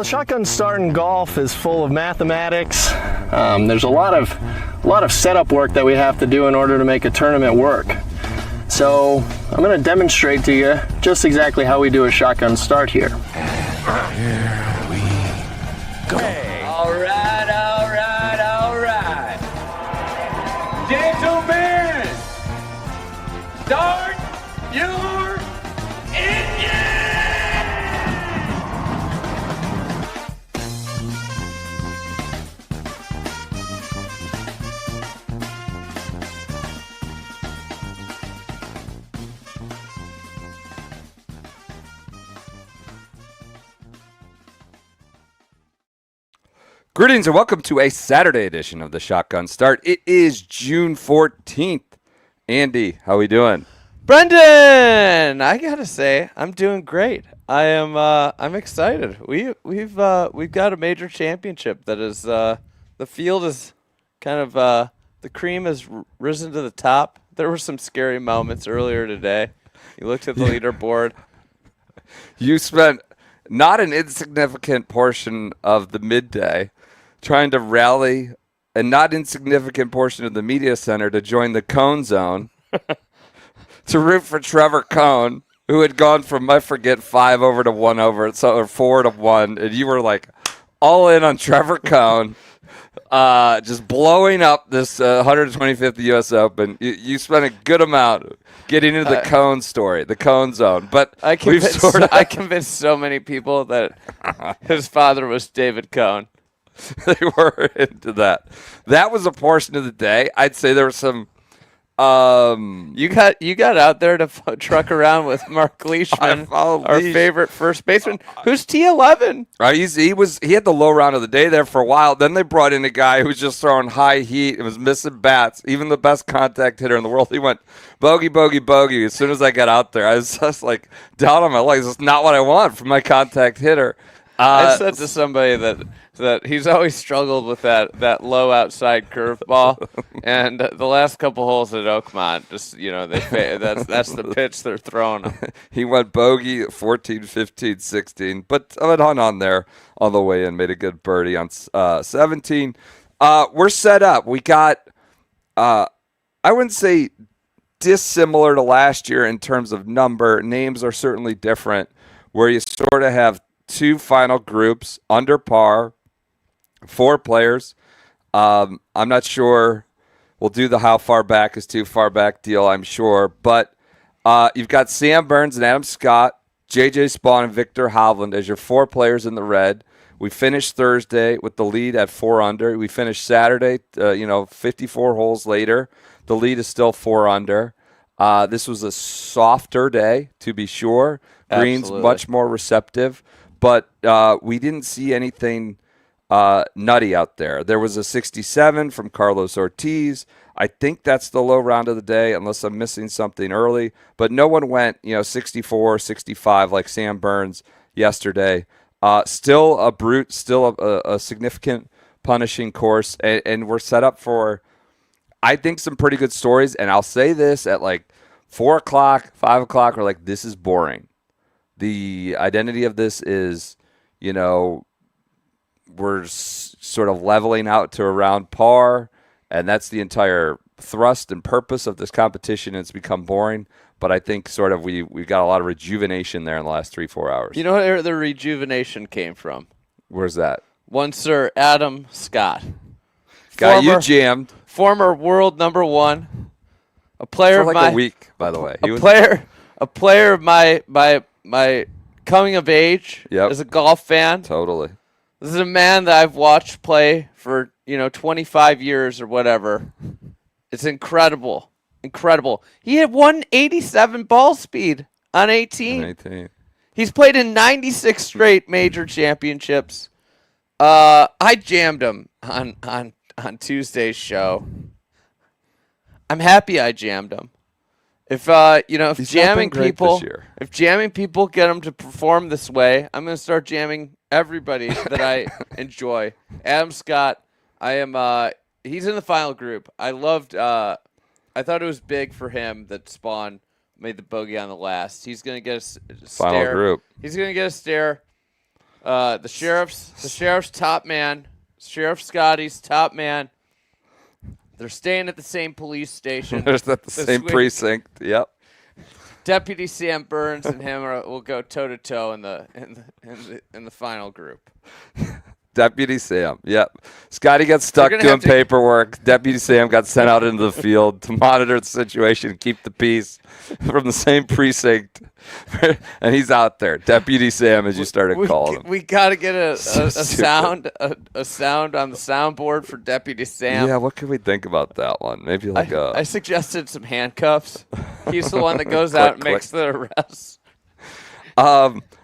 shotgun start in golf is full of mathematics. There's a lot of setup work that we have to do in order to make a tournament work. So I'm going to demonstrate to you just exactly how we do a shotgun start here. Here we go. Hey. All right. Gentlemen, start your engine! Greetings and welcome to a Saturday edition of the Shotgun Start. It is June 14th. Andy, how we doing? Brendan, I gotta say, I'm doing great. I'm excited. We've got a major championship that is the field is kind of the cream has risen to the top. There were some scary moments earlier today. You looked at the leaderboard. You spent not an insignificant portion of the midday trying to rally a not insignificant portion of the media center to join the Cone Zone to root for Trevor Cone, who had gone from, I forget, 5 over to 1 over, or 4 to 1, and you were like all in on Trevor Cone, just blowing up this 125th U.S. Open. You spent a good amount getting into the Cone story, the Cone Zone. But I convinced so many people that his father was David Cone. They were into that. That was a portion of the day. I'd say there was some. You got out there to truck around with Mark Leishman, our favorite first baseman, who's T11. He had the low round of the day there for a while. Then they brought in a guy who was just throwing high heat and was missing bats. Even the best contact hitter in the world, he went bogey, bogey, bogey. As soon as I got out there, I was just like down on my legs. That's not what I want from my contact hitter. I said to somebody that he's always struggled with that low outside curveball, and the last couple holes at Oakmont, just that's the pitch they're throwing him. He went bogey 14, 15, 16, but hung on there on the way in, made a good birdie on 17. We're set up. We got, I wouldn't say dissimilar to last year in terms of number. Names are certainly different, where you sort of have 2 final groups under par, 4 players. I'm not sure we'll do the how far back is too far back deal, I'm sure. But you've got Sam Burns and Adam Scott, J.J. Spawn and Victor Hovland as your 4 players in the red. We finished Thursday with the lead at 4 under. We finished Saturday, 54 holes later. The lead is still 4 under. This was a softer day, to be sure. Green's Absolutely. Much more receptive. But we didn't see anything nutty out there. There was a 67 from Carlos Ortiz. I think that's the low round of the day, unless I'm missing something early. But no one went, 64, 65 like Sam Burns yesterday. Still a brute, still a significant punishing course. And we're set up for, I think, some pretty good stories. And I'll say this at like 4 o'clock, 5 o'clock, we're like, this is boring. The identity of this is, we're sort of leveling out to around par, and that's the entire thrust and purpose of this competition. It's become boring, but I think sort of we've got a lot of rejuvenation there in the last 3-4 hours. You know where the rejuvenation came from? Where's that? One Sir Adam Scott. You jammed. Former world number 1. A player for of like a week, by the way. A player of my coming of age as a golf fan. Totally. This is a man that I've watched play for, 25 years or whatever. It's incredible. Incredible. He had 187 ball speed on 18. He's played in 96 straight major championships. I jammed him on Tuesday's show. I'm happy I jammed him. If jamming people get them to perform this way, I'm going to start jamming everybody that I enjoy. Adam Scott, he's in the final group. I thought it was big for him that Spawn made the bogey on the last. He's going to get a final stare. Group. He's going to get a stare. The sheriff's top man. Sheriff Scotty's top man. They're staying at the same police station. There's at the same precinct. Yep. Deputy Sam Burns and him will go toe to toe in the final group. Deputy Sam. Yep. Scotty got stuck doing paperwork. Deputy Sam got sent out into the field to monitor the situation, keep the peace from the same precinct. And he's out there. Deputy Sam, as you started calling him. We got to get a sound on the soundboard for Deputy Sam. Yeah, what could we think about that one? Maybe like I suggested some handcuffs. He's the one that goes out and makes the arrests.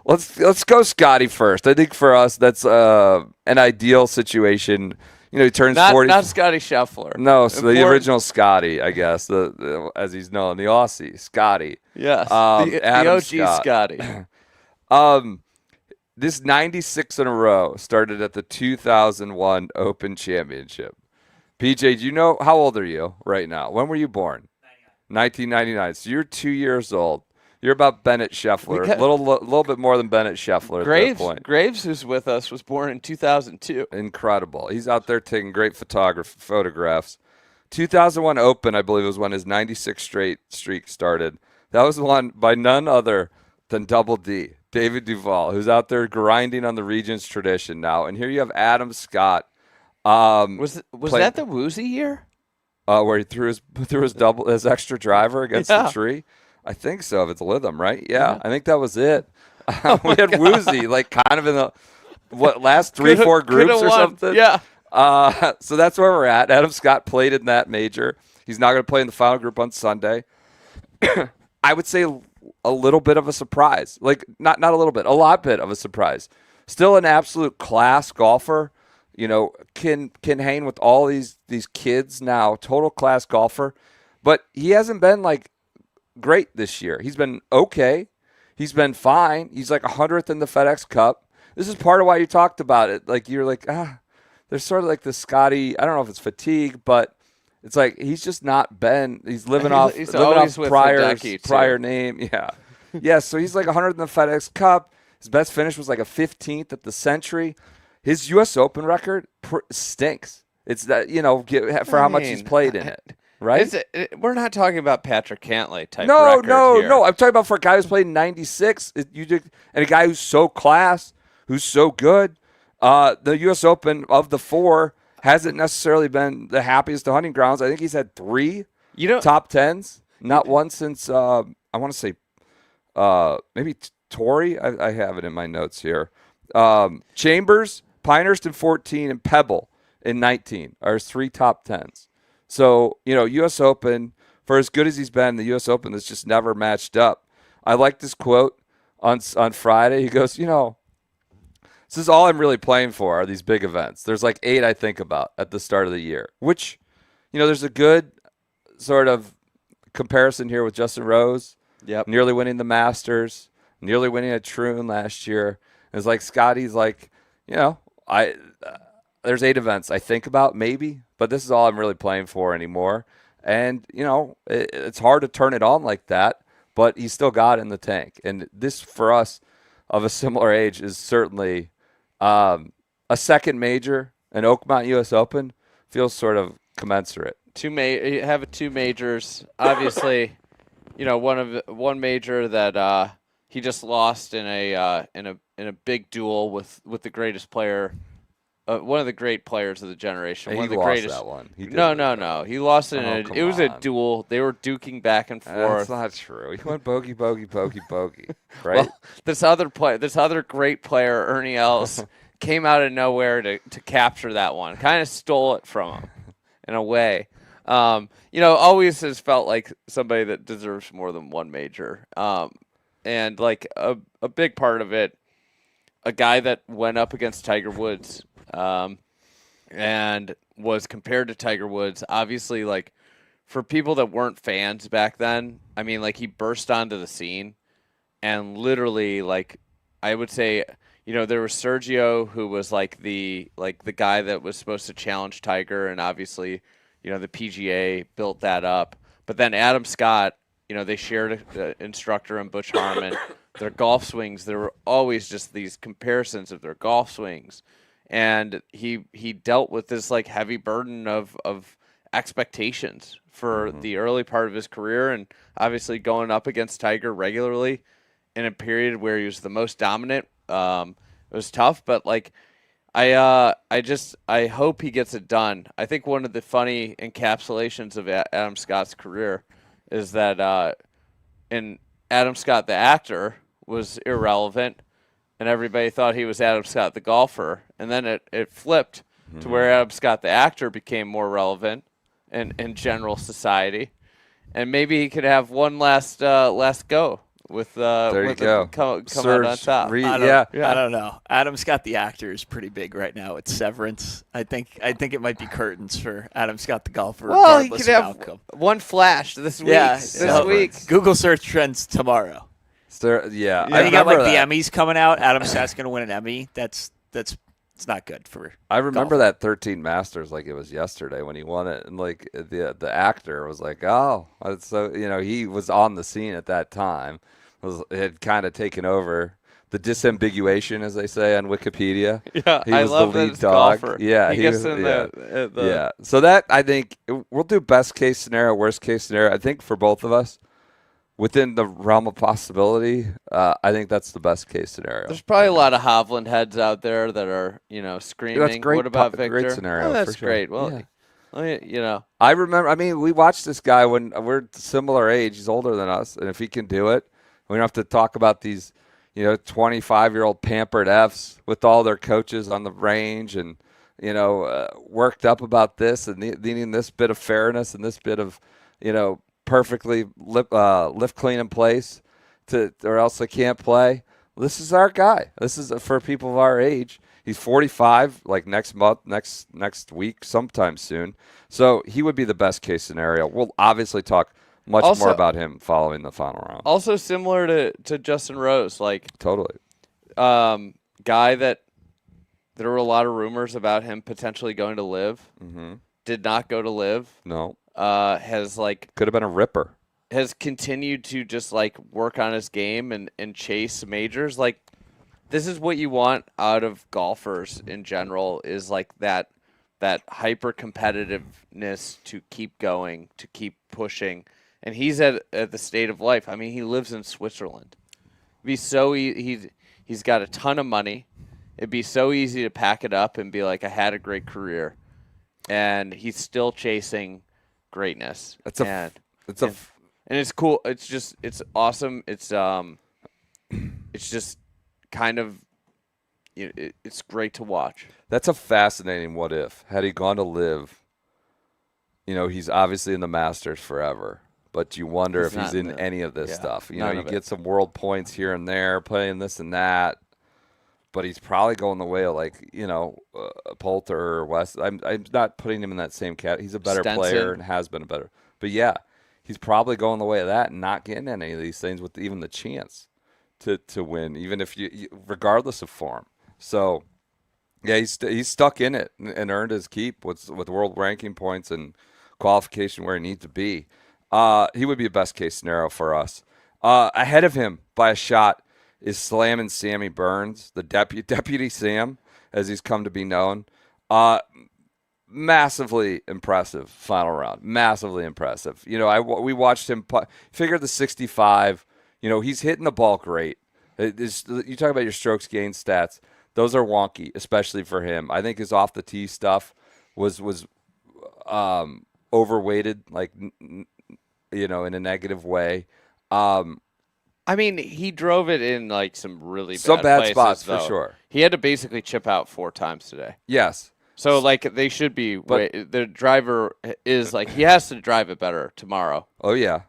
Let's go Scotty first. I think for us that's an ideal situation. You know, he turns 40. Not Scotty Scheffler. No, so the original Scotty, I guess, the as he's known, the Aussie Scotty. Yes, the OG Scotty. This 96 in a row started at the 2001 Open Championship. PJ, do you know how old are you right now? When were you born? 1999. So you're 2 years old. You're about Bennett Scheffler, a little bit more than Bennett Scheffler at that point. Graves, who's with us, was born in 2002. Incredible. He's out there taking great photographs. 2001 Open, I believe, was when his 96 straight streak started. That was won by none other than Double D, David Duval, who's out there grinding on the Regents tradition now. And here you have Adam Scott. Was that the Woozy year? Where he threw his extra driver against the tree? I think so, if it's Lytham, right? Yeah, I think that was it. We had Woozy, like, kind of in the last 3-4 groups or something? Yeah. So that's where we're at. Adam Scott played in that major. He's not going to play in the final group on Sunday. I would say a little bit of a surprise. Like, not a little bit, a lot bit of a surprise. Still an absolute class golfer. You know, can hang with all these kids now. Total class golfer. But he hasn't been, like, great this year. He's been okay. He's been fine. He's like 100th in the FedEx Cup. This is part of why you talked about it. Like, you're like, there's sort of like the Scotty, I don't know if it's fatigue, but it's like he's just not been, he's living off prior name. Yeah. Yeah, so he's like 100th in the FedEx Cup. His best finish was like a 15th at the Century. His U.S. Open record stinks. It's that, you know, for how much he's played in it. Right? We're not talking about Patrick Cantlay type record here. No. I'm talking about for a guy who's played 96, and a guy who's so class, who's so good. The U.S. Open of the 4 hasn't necessarily been the happiest of hunting grounds. I think he's had 3 top 10s, not one since I want to say maybe Torrey. I have it in my notes here. Chambers, Pinehurst in 14, and Pebble in 19 are his 3 top 10s. So, you know, U.S. Open, for as good as he's been, the U.S. Open has just never matched up. I like this quote on Friday. He goes, you know, this is all I'm really playing for are these big events. There's like 8 I think about at the start of the year, which, you know, there's a good sort of comparison here with Justin Rose. Yep. Nearly winning the Masters, nearly winning at Troon last year. And it's like Scotty's like, you know, there's 8 events I think about maybe, but this is all I'm really playing for anymore. And, you know, it's hard to turn it on like that, but he's still got it in the tank. And this, for us of a similar age, is certainly a second major, an Oakmont U.S. Open, feels sort of commensurate. You have 2 majors. Obviously, you know, one major that he just lost in a big duel with the greatest player. One of the great players of the generation. And one of the lost greatest. That one. No. He lost it it was a duel. They were duking back and forth. That's not true. He went bogey, right? Well, this other great player, Ernie Els, came out of nowhere to capture that one. Kind of stole it from him in a way. You know, always has felt like somebody that deserves more than one major. And like a big part of it, a guy that went up against Tiger Woods. And was compared to Tiger Woods. Obviously, like, for people that weren't fans back then, I mean, like, he burst onto the scene and literally, like, I would say, you know, there was Sergio, who was like the guy that was supposed to challenge Tiger, and obviously, you know, the PGA built that up. But then Adam Scott they shared an instructor in Butch Harmon. Their golf swings, there were always just these comparisons of their golf swings. And he dealt with this like heavy burden of expectations for the early part of his career, and obviously going up against Tiger regularly in a period where he was the most dominant. It was tough, but like I hope he gets it done. I think one of the funny encapsulations of Adam Scott's career is that in Adam Scott the actor was irrelevant, and everybody thought he was Adam Scott the golfer, and then it flipped to where Adam Scott the actor became more relevant in general society, and maybe he could have one last go with there you go. Come Serge out on top. Yeah. I don't know. Adam Scott the actor is pretty big right now. It's Severance. I think it might be curtains for Adam Scott the golfer. Well, he regardless could of have outcome. one flash this week. Yeah, this week. Google search trends tomorrow. Yeah. I got like the Emmys coming out. Adam Scott's going to win an Emmy. That's it's not good for. I remember golf. that 13 Masters like it was yesterday when he won it, and like the actor was like, "Oh," so he was on the scene at that time. Had kind of taken over the disambiguation, as they say on Wikipedia. Yeah, he was I love the that lead it's dog. golfer. Yeah, he gets in the yeah. So that I think we'll do best case scenario, worst case scenario. I think for both of us, within the realm of possibility, I think that's the best case scenario. There's probably a lot of Hovland heads out there that are screaming. That's great. What about Victor? Great scenario. Oh, that's for sure. great. Well, I remember. I mean, we watched this guy when we're similar age. He's older than us, and if he can do it, we don't have to talk about these, 25-year-old pampered Fs with all their coaches on the range and, worked up about this and needing this bit of fairness and this bit of, perfectly lift clean in place or else they can't play. This is our guy. This is for people of our age. He's 45, like next month, next week, sometime soon. So he would be the best case scenario. We'll obviously talk much more about him following the final round. Also similar to Justin Rose, like totally. Guy that there were a lot of rumors about him potentially going to live. Mm-hmm. Did not go to live. No. Has could have been a ripper. Has continued to just like work on his game and chase majors. Like this is what you want out of golfers in general, is like that hyper competitiveness to keep going, to keep pushing. And he's at the state of life. I mean, he lives in Switzerland. It'd be so he's got a ton of money. It'd be so easy to pack it up and be like, I had a great career, and he's still chasing greatness. And it's cool. It's awesome. It's just kind of it's great to watch. That's a fascinating what if. Had he gone to live, he's obviously in the Masters forever. But you wonder if he's in any of this stuff. You get some world points here and there, playing this and that. But he's probably going the way of Poulter or West. I'm not putting him in that same category. He's a better player and has been a better. But yeah, he's probably going the way of that and not getting any of these things with even the chance to win, even if you regardless of form. So yeah, he's stuck in it and earned his keep with world ranking points and qualification where he needs to be. He would be a best case scenario for us. Ahead of him by a shot is Slamming Sammy Burns, the Deputy Sam, as he's come to be known. Massively impressive final round. Massively impressive. We watched him figure the 65. He's hitting the ball great. You talk about your strokes gained stats. Those are wonky, especially for him. I think his off the tee stuff was overweighted, in a negative way. I mean, he drove it in some really bad places, spots though. for sure. He had to basically chip out 4 times today. Yes. So they should be. The driver is he has to drive it better tomorrow. Oh yeah,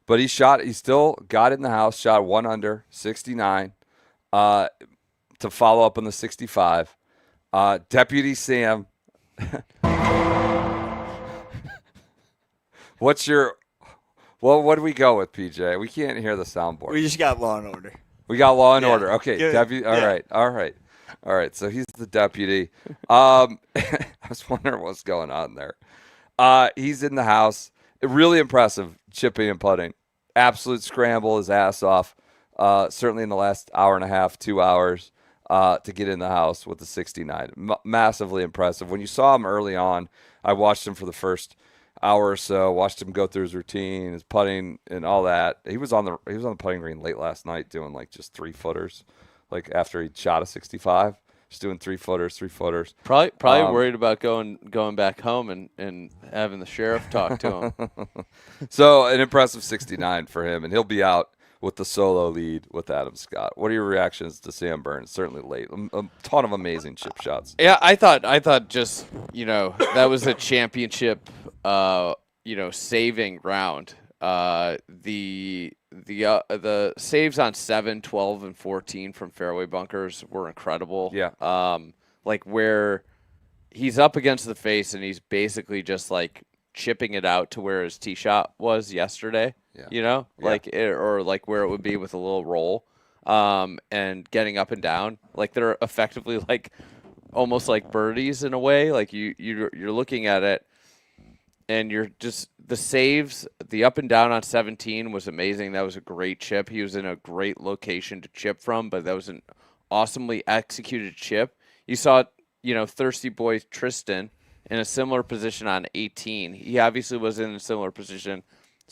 but he still got in the house, shot 1 under 69, to follow up on the 65. Deputy Sam. What do we go with, PJ? We can't hear the soundboard. We just got Law and Order. We got Law and Order. Okay, Good. deputy. All right. So he's the deputy. I was wondering what's going on there. He's in the house. Really impressive chipping and putting. absolute scramble his ass off, certainly in the last hour and a half, 2 hours, to get in the house with the 69. Massively impressive. When you saw him early on, I watched him for the first hour or so, watched him go through his routine, his putting, and all that. He was on the putting green late last night doing like just 3-footers, like after he shot a 65, just doing 3-footers. Probably worried about going back home and having the sheriff talk to him. So an impressive 69 for him, and he'll be out with the solo lead with Adam Scott. What are your reactions to Sam Burns? Certainly late. A ton of amazing chip shots. Yeah, I thought just, that was a championship, saving round. The saves on 7, 12, and 14 from fairway bunkers were incredible. Yeah. Like where he's up against the face and he's basically just like chipping it out to where his tee shot was yesterday. Yeah. Or like where it would be with a little roll, and getting up and down. Like they're effectively like almost like birdies in a way. Like you're looking at it, and you're just the saves. The up and down on 17 was amazing. That was a great chip. He was in a great location to chip from, but that was an awesomely executed chip. You saw, Thirsty Boy Tristan in a similar position on 18. He obviously was in a similar position.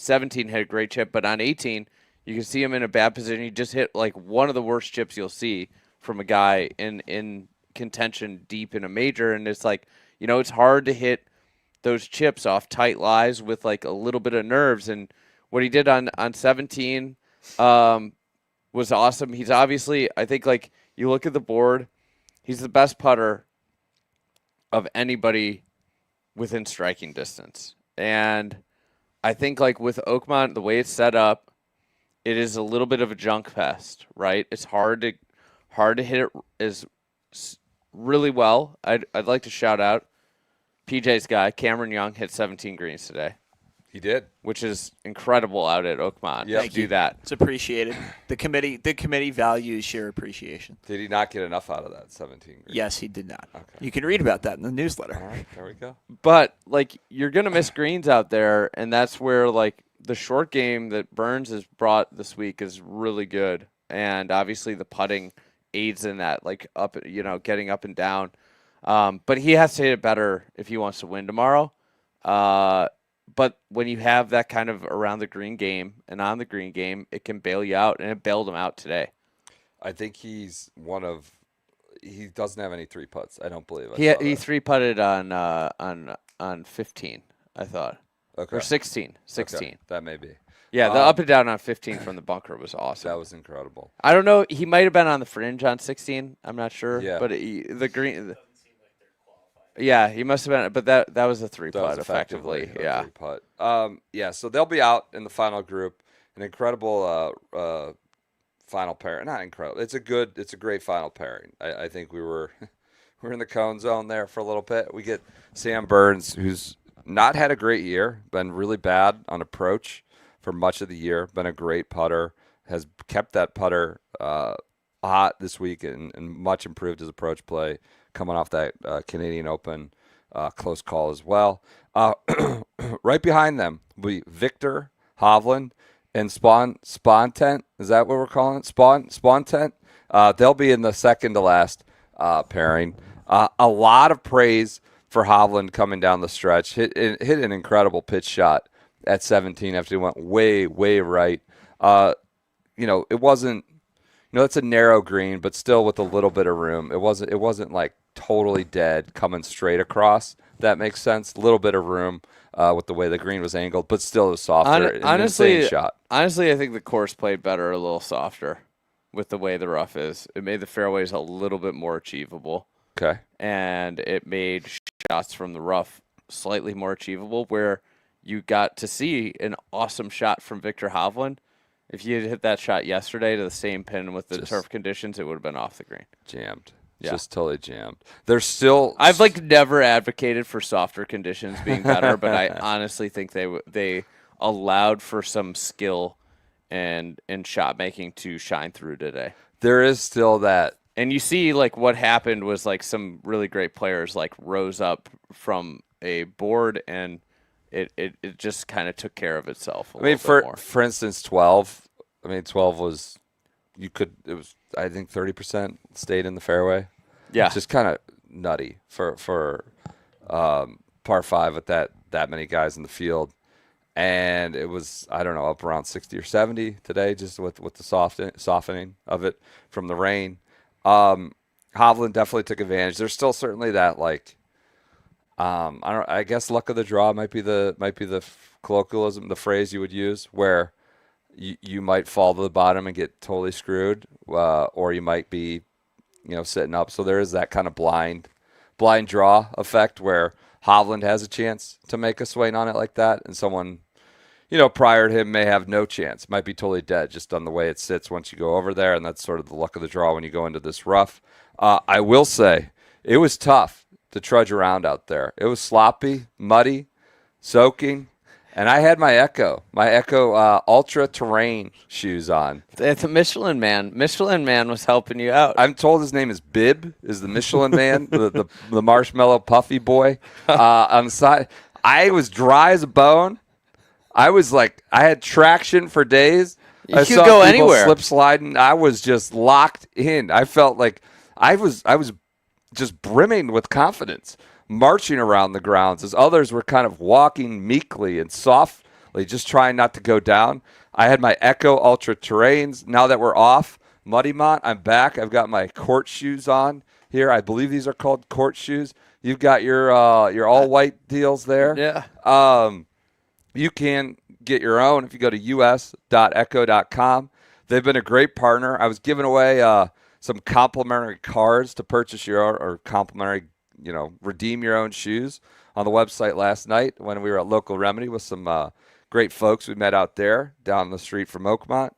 17 had a great chip, but on 18, you can see him in a bad position. He just hit like one of the worst chips you'll see from a guy in contention deep in a major. And it's like, it's hard to hit those chips off tight lies with like a little bit of nerves. And what he did on 17 was awesome. He's obviously, I think, like you look at the board, he's the best putter of anybody within striking distance. And I think like with Oakmont, the way it's set up, it is a little bit of a junk fest, right? It's hard to hit it really well. I'd like to shout out PJ's guy, Cameron Young, hit 17 greens today. He did, which is incredible out at Oakmont. Yeah, to do that. It's appreciated. The committee values your appreciation. Did he not get enough out of that 17 greens? Yes, he did not. Okay. You can read about that in the newsletter. All right, there we go. But like you're gonna miss greens out there, and that's where like the short game that Burns has brought this week is really good, and obviously the putting aids in that, like up, getting up and down. But he has to hit it better if he wants to win tomorrow. But when you have that kind of around the green game and on the green game, it can bail you out, and it bailed him out today. I think he's he doesn't have any 3-putts. I don't believe. He 3-putted on 15, I thought. Okay. Or 16. Okay. That may be. Yeah, the up and down on 15 from the bunker was awesome. That was incredible. I don't know. He might have been on the fringe on 16. I'm not sure. Yeah. But the green. Yeah, he must have been. But that was a 3-putt effectively. Yeah. 3-putt. Yeah. So they'll be out in the final group. An incredible final pair. Not incredible. It's a great final pairing. I think we're in the cone zone there for a little bit. We get Sam Burns, who's not had a great year, been really bad on approach for much of the year, been a great putter, has kept that putter hot this week and much improved his approach play coming off that Canadian Open close call as well. Right behind them will be Victor Hovland and Spontent. Is that what we're calling it? Spontent? They'll be in the second to last pairing. A lot of praise for Hovland coming down the stretch. Hit an incredible pitch shot at 17 after he went way, way right. It wasn't, it's a narrow green, but still with a little bit of room. It wasn't like totally dead coming straight across. That makes sense. A little bit of room with the way the green was angled, but still it was softer. Insane shot. Honestly, I think the course played better, a little softer with the way the rough is. It made the fairways a little bit more achievable. Okay. And it made shots from the rough slightly more achievable, where you got to see an awesome shot from Victor Hovland. If you had hit that shot yesterday to the same pin with the turf conditions, it would have been off the green. Jammed. Yeah. Just totally jammed. There's still... I've never advocated for softer conditions being better, but I honestly think they allowed for some skill and shot making to shine through today. There is still that. And you see, what happened was, some really great players, rose up from a board and it just kind of took care of itself. I mean, for instance, 12. I mean, 12 was it was I think 30% stayed in the fairway. Yeah, Just kind of nutty for par 5 with that many guys in the field. And it was, I don't know, up around 60 or 70 today, just with the softening of it from the rain. Hovland definitely took advantage. There's still certainly that, like, I guess luck of the draw might be the colloquialism, the phrase you would use, where you might fall to the bottom and get totally screwed, or you might be, sitting up. So there is that kind of blind draw effect where Hovland has a chance to make a swing on it like that, and someone, prior to him may have no chance, might be totally dead just on the way it sits once you go over there, and that's sort of the luck of the draw when you go into this rough. I will say it was tough to trudge around out there. It was sloppy, muddy, soaking, and I had my Echo Ultra Terrain shoes on. It's a Michelin Man. Michelin Man was helping you out. I'm told his name is Bib, is the Michelin Man, the marshmallow puffy boy on the side. I was dry as a bone. I was like, I had traction for days. You I could saw go people anywhere. slip sliding. I was just locked in. I felt like I was just brimming with confidence, marching around the grounds as others were kind of walking meekly and softly, just trying not to go down. I had my Echo Ultra Terrains. Now that we're off Muddymont, I'm back. I've got my court shoes on here. I believe these are called court shoes. You've got your all white deals there. Yeah. You can get your own if you go to us.echo.com. They've been a great partner. I was giving away some complimentary cards to purchase your own, or complimentary, redeem your own shoes on the website last night when we were at Local Remedy with some great folks we met out there down the street from Oakmont.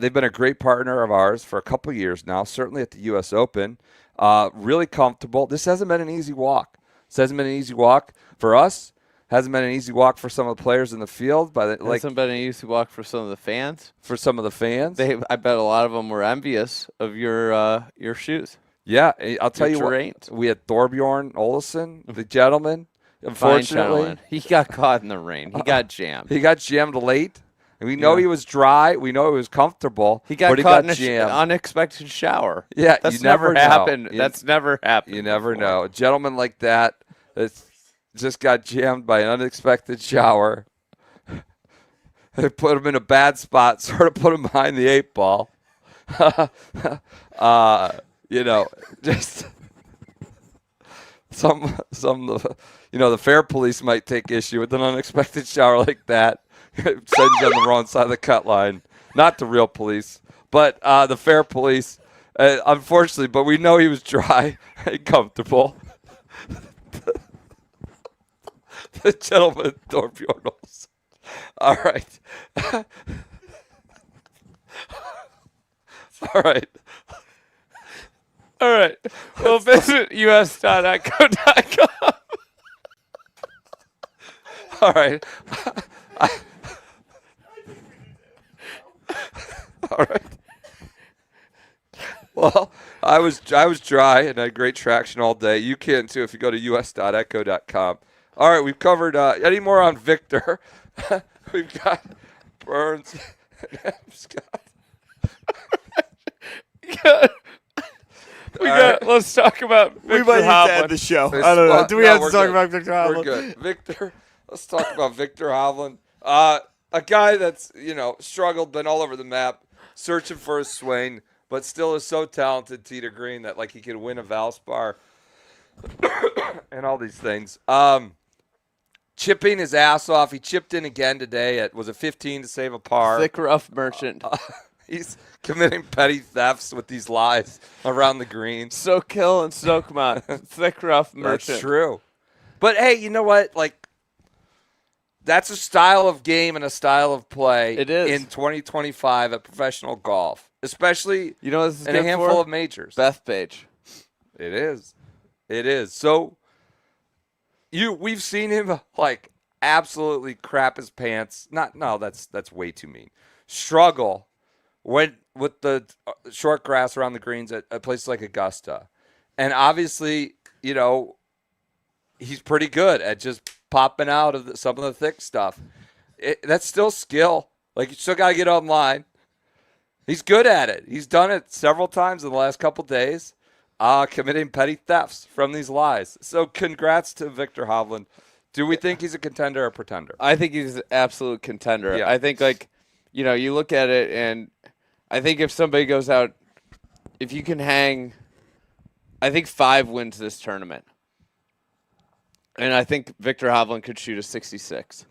They've been a great partner of ours for a couple years now, certainly at the U.S. Open. Really comfortable. This hasn't been an easy walk. This hasn't been an easy walk for us. Hasn't been an easy walk for some of the players in the field. Hasn't been an easy walk for some of the fans. For some of the fans. I bet a lot of them were envious of your shoes. Yeah, I'll tell you terrains. what. We had Thorbjorn Olesen, the gentleman. Unfortunately, he got caught in the rain. He got jammed. He got jammed late. And we know he was dry. We know he was comfortable. He got caught in an unexpected shower. Yeah, that's never happened. That's never happened. You never know. A gentleman like that just got jammed by an unexpected shower. They put him in a bad spot, sort of put him behind the 8 ball. Just the fair police might take issue with an unexpected shower like that. Sends you on the wrong side of the cut line. Not the real police, but the fair police, unfortunately. But we know he was dry and comfortable. The gentleman, Thorbjorn Olsen. All right. All right. All right. Well, visit us.echo.com. All right. All right. Well, I was dry and had great traction all day. You can too if you go to us.echo.com. All right, we've covered any more on Victor. We've got Burns and Scott. Let's talk about Victor We might need to Hovland. end the show. I don't know. Do we have to talk good. about Victor Hovland? We're good. Victor, let's talk about Victor Hovland. A guy that's, struggled, been all over the map, searching for his swing, but still is so talented, tee to green, that he could win a Valspar and all these things. Chipping his ass off. He chipped in again today at, was it 15 to save a par? Thick, rough merchant. He's committing petty thefts with these lies around the greens. Soak Hill and Soakmont. Thick, rough merchant. That's true. But, hey, you know what? That's a style of game and a style of play It is. in 2025 at professional golf, especially You know what this is in a good handful for? of majors. Bethpage. It is. It is. So we've seen him absolutely crap his pants. That's way too mean. Struggle with the short grass around the greens at places like Augusta. And obviously, he's pretty good at just popping out of some of the thick stuff. That's still skill. Like, you still got to get online. He's good at it. He's done it several times in the last couple days, committing petty thefts from these lies. So congrats to Victor Hovland. Do we think he's a contender or pretender? I think he's an absolute contender. Yeah. I think, you look at it, and I think if somebody goes out, if you can hang, I think 5 wins this tournament. And I think Victor Hovland could shoot a 66.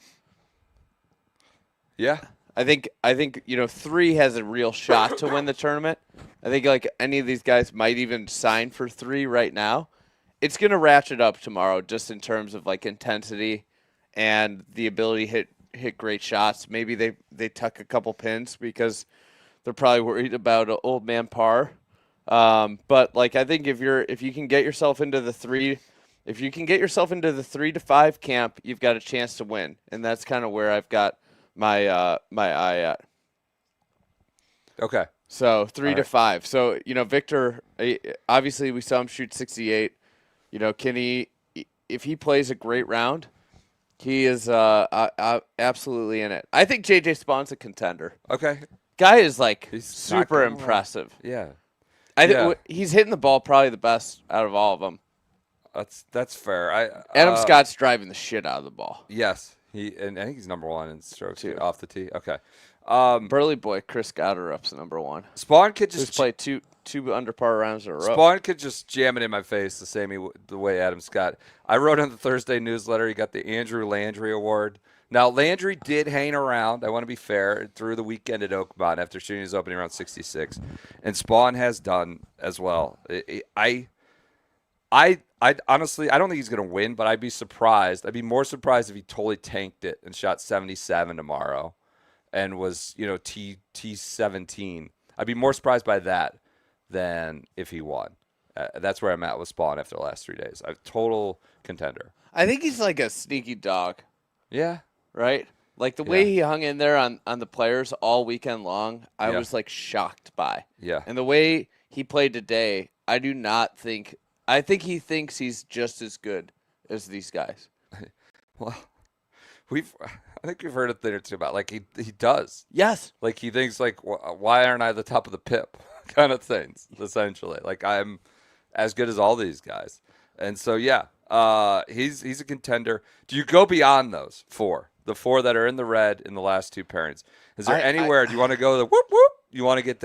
Yeah. I think 3 has a real shot to win the tournament. I think any of these guys might even sign for 3 right now. It's going to ratchet up tomorrow just in terms of intensity and the ability to hit great shots. Maybe they tuck a couple pins because they're probably worried about old man par. But I think if you can get yourself into the 3 to 5 camp, you've got a chance to win. And that's kind of where I've got my eye at. Okay. So 3 to 5. So, Victor, obviously we saw him shoot 68. Can he, if he plays a great round, he is absolutely in it. I think J.J. Spawn's a contender. Okay. Guy is He's super not gonna impressive. Yeah. I think he's hitting the ball probably the best out of all of them. That's fair. Adam Scott's driving the shit out of the ball. Yes. And I think he's number 1 in strokes Two. off the tee. Okay. Burley boy Chris Gotterup's number 1. Spawn could Just just played two under par rounds in a row. Spawn could just jam it in my face the way Adam Scott. I wrote on the Thursday newsletter, he got the Andrew Landry Award. Now, Landry did hang around, I want to be fair, through the weekend at Oakmont after shooting his opening around 66. And Spawn has done as well. I honestly, I don't think he's going to win, but I'd be surprised. I'd be more surprised if he totally tanked it and shot 77 tomorrow and was, T17. I'd be more surprised by that than if he won. That's where I'm at with Spawn after the last 3 days. A total contender. I think he's like a sneaky dog, Yeah. right? The way he hung in there on the players all weekend long, I was shocked by. Yeah. And the way he played today, I think he thinks he's just as good as these guys. Well, I think we've heard a thing or two about he does. Yes. He thinks why aren't I the top of the pip kind of things, essentially. I'm as good as all these guys. And so he's a contender. Do you go beyond those 4? The 4 that are in the red in the last 2 pairings. Is there anywhere do you want to go the whoop whoop? You want to get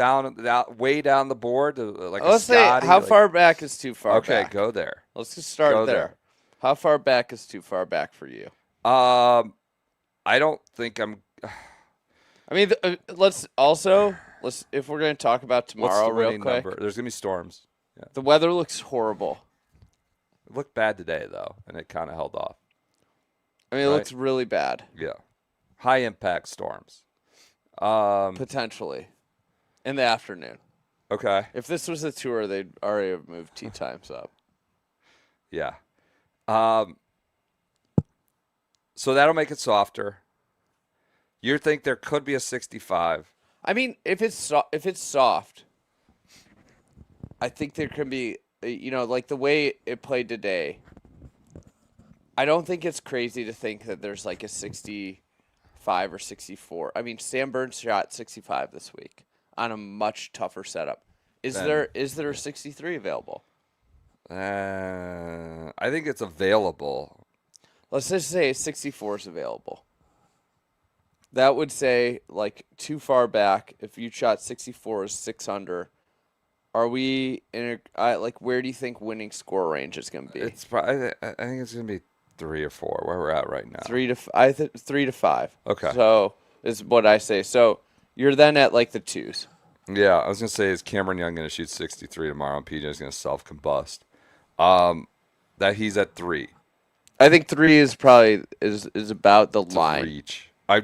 way down the board to Let's say how far back is too far back? Okay, go there. Let's just start there. How far back is too far back for you? I don't think I'm. I mean, let's if we're going to talk about tomorrow real quick. Number? There's gonna be storms. Yeah. The weather looks horrible. It looked bad today though, and it kind of held off. I mean, it looks really bad. Yeah, high impact storms. Potentially, in the afternoon. Okay. If this was a tour, they'd already have moved tee times up. Yeah. So that'll make it softer. You think there could be a 65? I mean, if it's soft, I think there can be, the way it played today. I don't think it's crazy to think that there's a 65 or 64. I mean, Sam Burns shot 65 this week on a much tougher setup. Is there a 63 available? I think it's available. Let's just say 64 is available. That would say too far back. If you shot 64 is 6 under, are we in where do you think winning score range is going to be? It's probably. I think it's going to be 3 or 4 where we're at right now. 3 to 5. Okay. So is what I say. So you're then at the 2s. Yeah, I was going to say, is Cameron Young going to shoot 63 tomorrow and PJ is going to self-combust? That he's at 3. I think 3 is probably is about the line. Reach. Who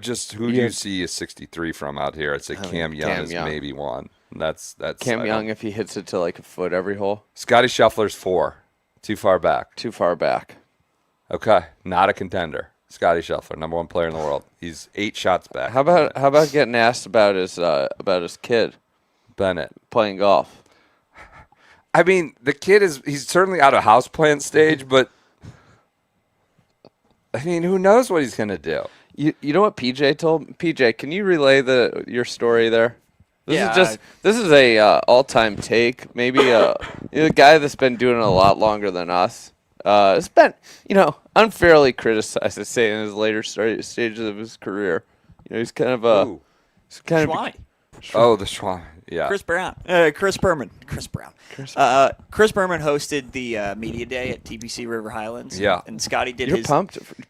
do you see a 63 from out here? I'd say Cam Young is maybe 1. And that's Cam Young if he hits it to a foot every hole. Scotty Scheffler's 4. Too far back. Too far back. Okay, not a contender. Scotty Scheffler, number 1 player in the world. He's 8 shots back. How about getting asked about his kid Bennett playing golf? I mean, the kid he's certainly out of houseplant stage, but I mean, who knows what he's going to do? You know what PJ told PJ? Can you relay your story there? This is a all-time take. Maybe a guy that's been doing it a lot longer than us. It's been unfairly criticized, I say, in his later stages of his career. He's kind of a Schwami. Oh, the Schwami. Yeah. Chris Berman. Chris Berman hosted the media day at TPC River Highlands. Yeah. And Scotty did You're his.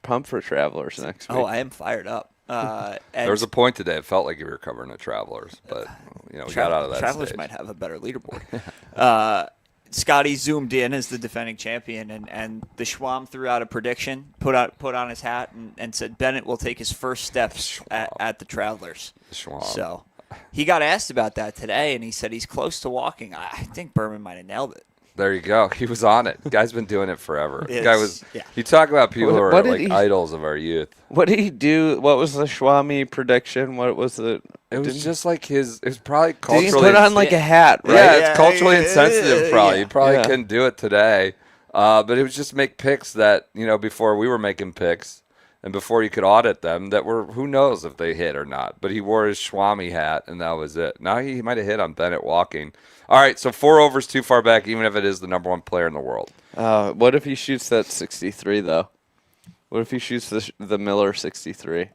pumped for Travelers next week. Oh, I am fired up. There was a point today. It felt like you were covering the Travelers, but we got out of that Travelers stage. might have a better leaderboard. Scotty zoomed in as the defending champion, and the Schwam threw out a prediction, put on his hat, and said Bennett will take his first steps at the Travelers. Schwam. So he got asked about that today, and he said he's close to walking. I think Berman might have nailed it. There you go. He was on it. The guy's been doing it forever. The guy was. Yeah. You talk about people who are What did like he- idols of our youth. What did he do? What was the Schwami prediction? What was it? It was just like his. It was probably Did culturally. he put on like a hat, right? Yeah, Yeah, it's culturally insensitive. Probably yeah. you probably Yeah. couldn't do it today. But it was just make picks that before we were making picks and before you could audit them that were who knows if they hit or not. But he wore his Schwami hat and that was it. Now he might have hit on Bennett walking. All right, so 4 overs too far back, even if it is the number 1 player in the world. What if he shoots that 63 though? What if he shoots the Miller 63?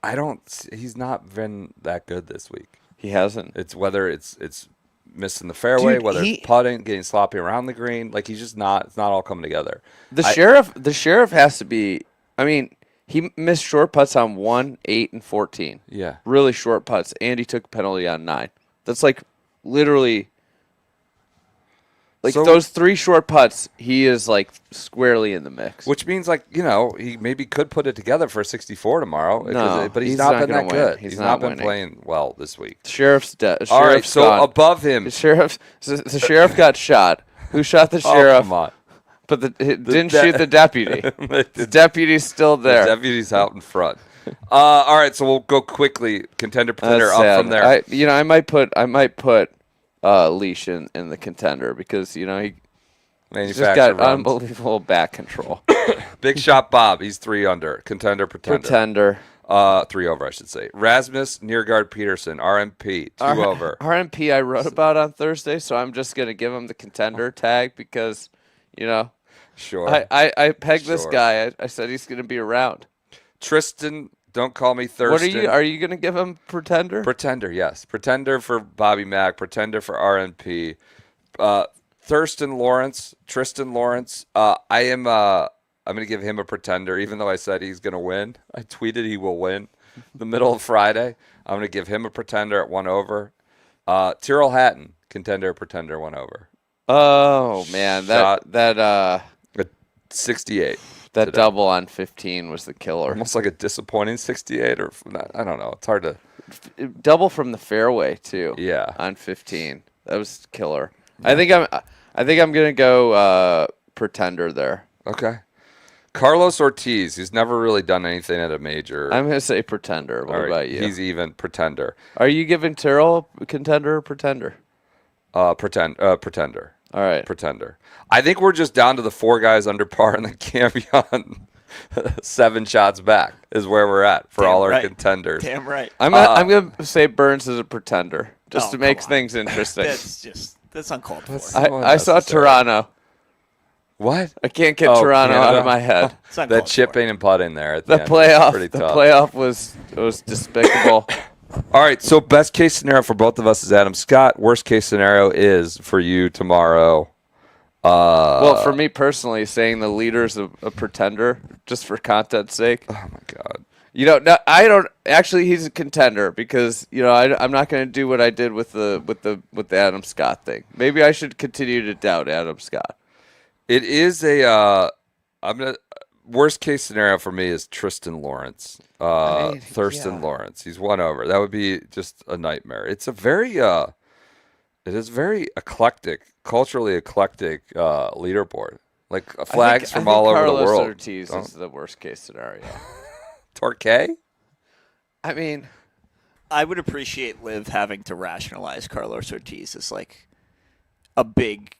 He's not been that good this week. He hasn't. It's whether it's missing the fairway, Dude, whether it's putting, getting sloppy around the green. Like he's just not. It's not all coming together. The sheriff has to be. I mean, he missed short putts on 1, 8, and 14. Yeah. Really short putts, and he took a penalty on 9. That's like literally. Like So- those 3 short putts, he is like squarely in the mix. Which means he maybe could put it together for a 64 tomorrow. No, but he's he's not not been gonna that win. good. He's He's not not been winning. playing well this week. The sheriff's dead. All right, so above him, the sheriff got shot. Who shot the oh, sheriff? come on. But didn't de- shoot the deputy. The deputy's still The there. deputy's out in front. All right, so we'll go quickly. Contender, pretender, That's up sad. from there. I might put Leash in the contender because he's just Manufacturer got runs. unbelievable back control. Big shot Bob. He's 3 under. Contender, pretender. Pretender. 3 over, I should say. Rasmus Niergaard Peterson, RMP, 2 over. RMP I wrote about on Thursday, so I'm just gonna give him the contender tag because Sure. I pegged this Sure. guy. I said he's gonna be around. Tristan, don't call me Thurston. Are you gonna give him pretender? Pretender, yes. Pretender for Bobby Mack. Pretender for RNP. Tristan Lawrence. I'm going to give him a pretender, even though I said he's going to win. I tweeted he will win the middle of Friday. I'm going to give him a pretender at 1 over. Tyrrell Hatton, contender, pretender, 1 over. Oh man, Shot. that 68. that today. double on 15 was the killer. Almost like a disappointing 68, or I don't know. It's hard to. Double from the fairway too. Yeah. On 15, that was killer. I think I'm gonna go pretender there. Okay. Carlos Ortiz, who's never really done anything at a major. I'm gonna say pretender. What All right, about you? He's even pretender. Are you giving Tyrrell contender or pretender? Pretender. All right. Pretender. I think we're just down to the 4 guys under par and the Campion 7 shots back is where we're at for Damn all our right. contenders. Damn right. I'm gonna say Burns is a pretender just Oh, to make come on. things interesting. That's uncalled for. I saw Toronto. What? I can't get Oh, Toronto out Canada. of my head. It's uncalled That for. chipping and putting there at The the end was playoff. pretty The tough. playoff was despicable. All right, so best case scenario for both of us is Adam Scott. Worst case scenario is for you tomorrow. Well, for me personally, saying the leader's a pretender just for content's sake. Oh my God. No, I don't. Actually, he's a contender because I'm not going to do what I did with the Adam Scott thing. Maybe I should continue to doubt Adam Scott. It is a. Worst case scenario for me is Tristan Lawrence. Thurston Lawrence. He's 1 over. That would be just a nightmare. It's a very. It is very eclectic, culturally eclectic leaderboard. Like flags from all over Carlos the world. Ortiz is the worst case scenario. Torquay? I mean, I would appreciate Liv having to rationalize Carlos Ortiz as like a big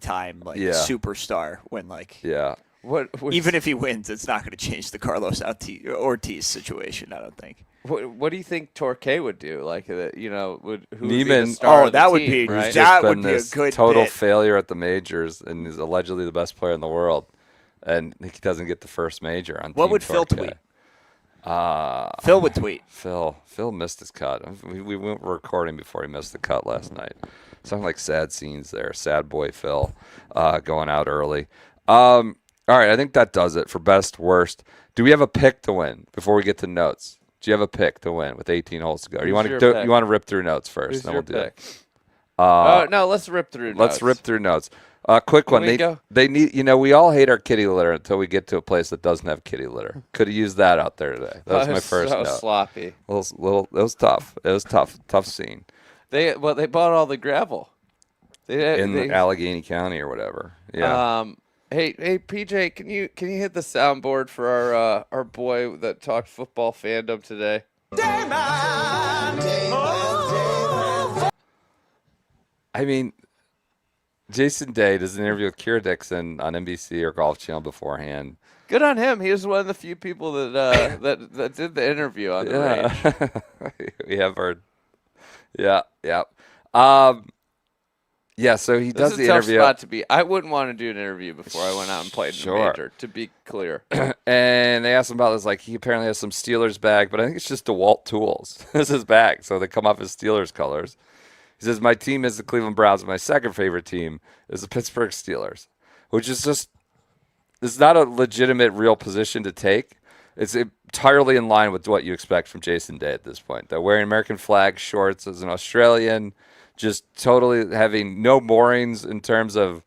time Yeah. superstar when Yeah. Even if he wins, it's not going to change the Carlos Ortiz situation, I don't think. What do you think Torquay would do? Like, who would be the Neiman- star of the that would team, be- right? that been would be a this good total bit. failure at the majors, and is allegedly the best player in the world, and he doesn't get the first major on. What Team would Phil Torquay. tweet? Phil would tweet. Phil missed his cut. We were recording before he missed the cut last night. Sounded like sad scenes there. Sad boy Phil going out early. All right, I think that does it for best, worst. Do we have a pick to win before we get to notes? Do you have a pick to win with 18 holes to go? Or you want to rip through notes first? Who's then your we'll do pick? it. No, let's rip through notes. Let's rip through notes. Quick one. we go? They need. We all hate our kitty litter until we get to a place that doesn't have kitty litter. Could have used that out there today. That was my first so note. sloppy. It was tough. It was tough scene They bought all the gravel. in Allegheny County or whatever. Yeah. Hey PJ, can you hit the soundboard for our boy that talked football fandom today? I mean, Jason Day does an interview with Kira Dixon on NBC or Golf Channel beforehand. Good on him. He was one of the few people that that did the interview on the range. We have heard. Yeah. Yeah, so he does This is the a tough interview. spot to be. I wouldn't want to do an interview before I went out and played in Sure. a major, to be clear. And they asked him about this, like he apparently has some Steelers bag, but I think it's just DeWalt tools. This is his bag, so they come off his Steelers colors. He says, my team is the Cleveland Browns, and my second favorite team is the Pittsburgh Steelers, which is just, it's not a legitimate real position to take. It's entirely in line with what you expect from Jason Day at this point. They're wearing American flag shorts as an Australian, just totally having no moorings in terms of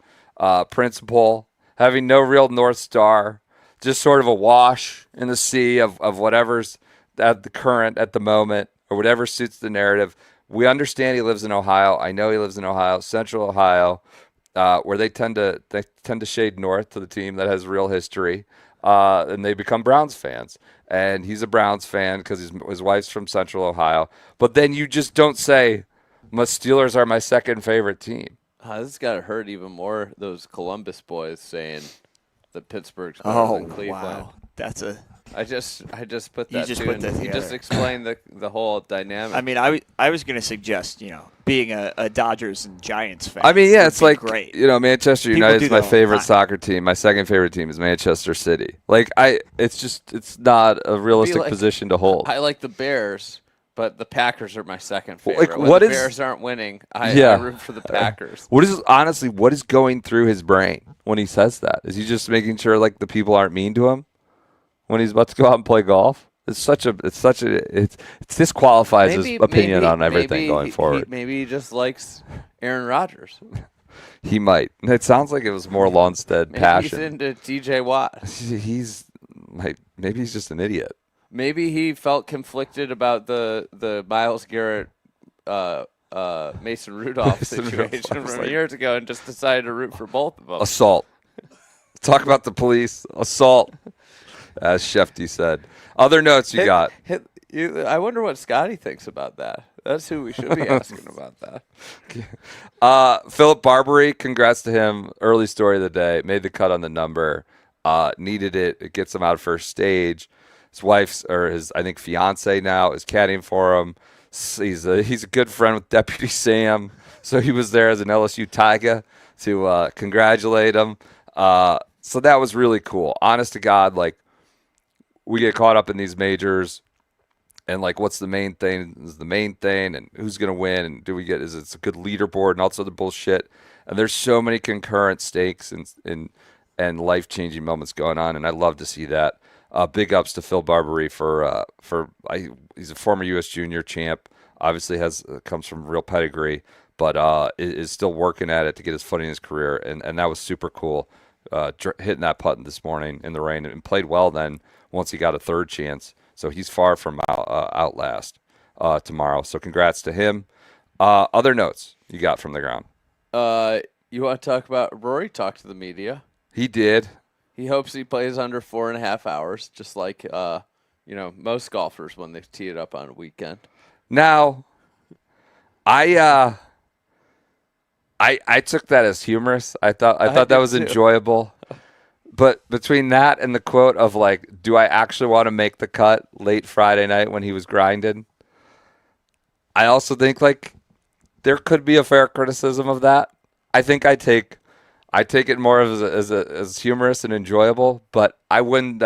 principle, having no real North Star, just sort of a wash in the sea of whatever's at the current at the moment or whatever suits the narrative. We understand he lives in Ohio. I know he lives in Ohio, Central Ohio, where they tend to shade north to the team that has real history, and they become Browns fans. And he's a Browns fan because his wife's from Central Ohio. But then you just don't say, my Steelers are my second favorite team. This has got to hurt even more, those Columbus boys saying that Pittsburgh's better than Cleveland. Wow. That's a. I just put that. You just too, put and that you just together. explained the whole dynamic. I mean, I was going to suggest, being a Dodgers and Giants fan. I mean, yeah, would it's be like, great. Manchester People United do is my that all the favorite time. soccer team. My second favorite team is Manchester City. Like, it's not a realistic like- position to hold. I like the Bears, but the Packers are my second Like, favorite. When what the is- Bears aren't winning, I Yeah. root for the Packers. What is going through his brain when he says that? Is he just making sure like the people aren't mean to him when he's about to go out and play golf? It disqualifies his opinion on everything going forward. Maybe he just likes Aaron Rodgers. He might. It sounds like it was more Lundstead Maybe passion. he's into TJ Watt. Maybe he's just an idiot. Maybe he felt conflicted about the Myles Garrett, Mason Rudolph Mason Rudolph. situation It's from like- years ago and just decided to root for both of them. Assault. Talk about the police. Assault, as Shefty said. Other notes you got. I wonder what Scotty thinks about that. That's who we should be asking about that. Philip Barbaree, congrats to him. Early story of the day. Made the cut on the number. Needed it. It gets him out of first stage. His wife's, or his, I think, fiance now is caddying for him. He's a good friend with Deputy Sam. So he was there as an LSU Tiger to congratulate him. So that was really cool. Honest to God, like, we get caught up in these majors and like what's the main thing is the main thing and who's going to win and is it a good leaderboard and all this other bullshit. And there's so many concurrent stakes and life-changing moments going on, and I love to see that. Big ups to Phil Barbaree he's a former U.S. junior champ, obviously comes from real pedigree, but is still working at it to get his footing in his career, and that was super cool. Hitting that putt this morning in the rain and played well then once he got a third chance. So he's far from outlast tomorrow. So congrats to him. Other notes you got from the ground? You want to talk about Rory? Talk to the media. He did. He hopes he plays under 4.5 hours, just like most golfers when they tee it up on a weekend. Now, I took that as humorous. I thought that was did too. enjoyable. But between that and the quote of like, do I actually want to make the cut late Friday night when he was grinding? I also think like there could be a fair criticism of that. I think I take it more as humorous and enjoyable, but I wouldn't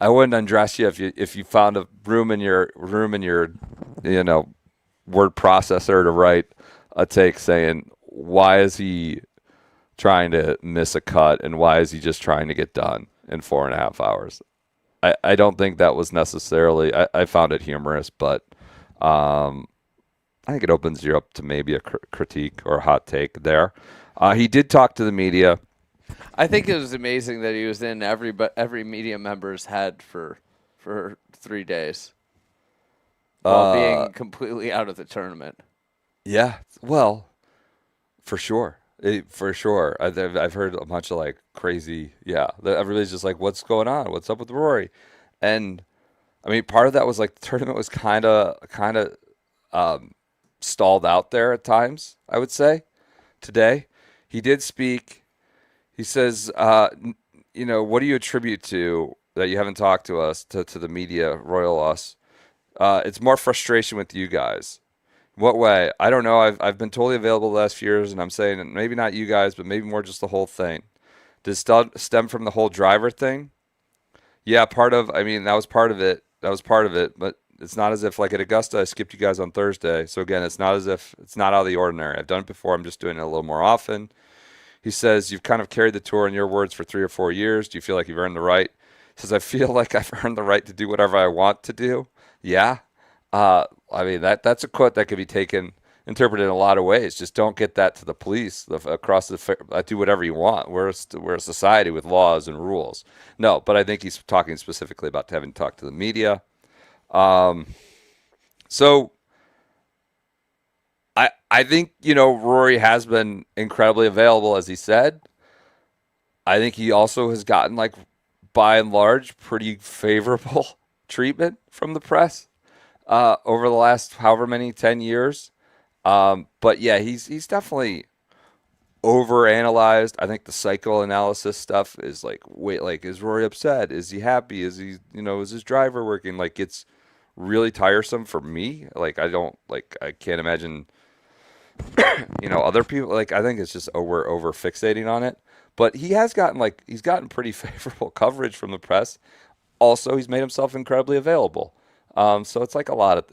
undress you if you found a room in your word processor to write a take saying, why is he trying to miss a cut and why is he just trying to get done in 4.5 hours? I don't think that was necessarily. I found it humorous, but I think it opens you up to maybe a critique or a hot take there. He did talk to the media. I think it was amazing that he was in every media member's head for 3 days while being completely out of the tournament. Yeah, well, for sure. For sure. I've heard a bunch of like crazy, everybody's just like, what's going on? What's up with Rory? And I mean, part of that was like the tournament was kind of stalled out there at times, I would say. Today, he did speak. He says, what do you attribute to that you haven't talked to us, to the media, royal us? It's more frustration with you guys. What way? I don't know. I've been totally available the last few years, and I'm saying maybe not you guys, but maybe more just the whole thing. Does it stem from the whole driver thing? Yeah, that was part of it. But it's not as if, like at Augusta, I skipped you guys on Thursday. So again, it's not as if it's not out of the ordinary. I've done it before. I'm just doing it a little more often. He says, you've kind of carried the tour in your words for 3 or 4 years. Do you feel like you've earned the right? He says, I feel like I've earned the right to do whatever I want to do. Yeah. I mean, that's a quote that could be interpreted in a lot of ways. Just don't get that to the police across do whatever you want. We're a society with laws and rules. No, but I think he's talking specifically about having talked to the media. So I think, Rory has been incredibly available, as he said. I think he also has gotten, like, by and large, pretty favorable treatment from the press over the last however many 10 years. But yeah, he's definitely overanalyzed. I think the psychoanalysis stuff is like, wait, like, is Rory upset? Is he happy? Is he, is his driver working? Like, it's really tiresome for me. Like, I can't imagine, other people. Like, I think it's just we're over fixating on it. But he's gotten pretty favorable coverage from the press. Also, he's made himself incredibly available. So it's like a lot of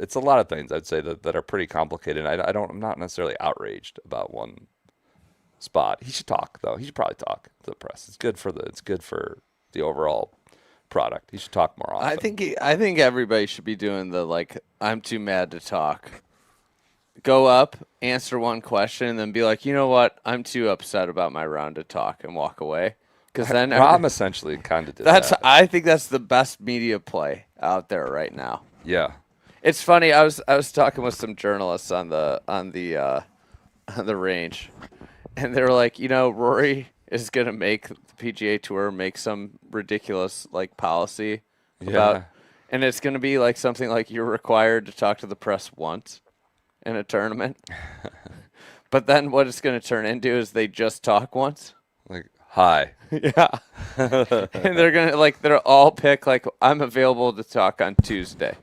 things I'd say that are pretty complicated. I'm not necessarily outraged about one spot. He should talk though. He should probably talk to the press. It's good for the overall product. He should talk more often. I think everybody should be doing the like, I'm too mad to talk. Go up, answer one question, and then be like, you know what? I'm too upset about my round to talk, and walk away. Because then Rom essentially kind of did that. I think that's the best media play out there right now. Yeah, it's funny. I was talking with some journalists on the range, and they were like, Rory is gonna make the PGA Tour make some ridiculous like policy about, and it's gonna be like something like you're required to talk to the press once in a tournament, but then what it's gonna turn into is they just talk once. Like, hi. Yeah. And they're all pick like, I'm available to talk on Tuesday.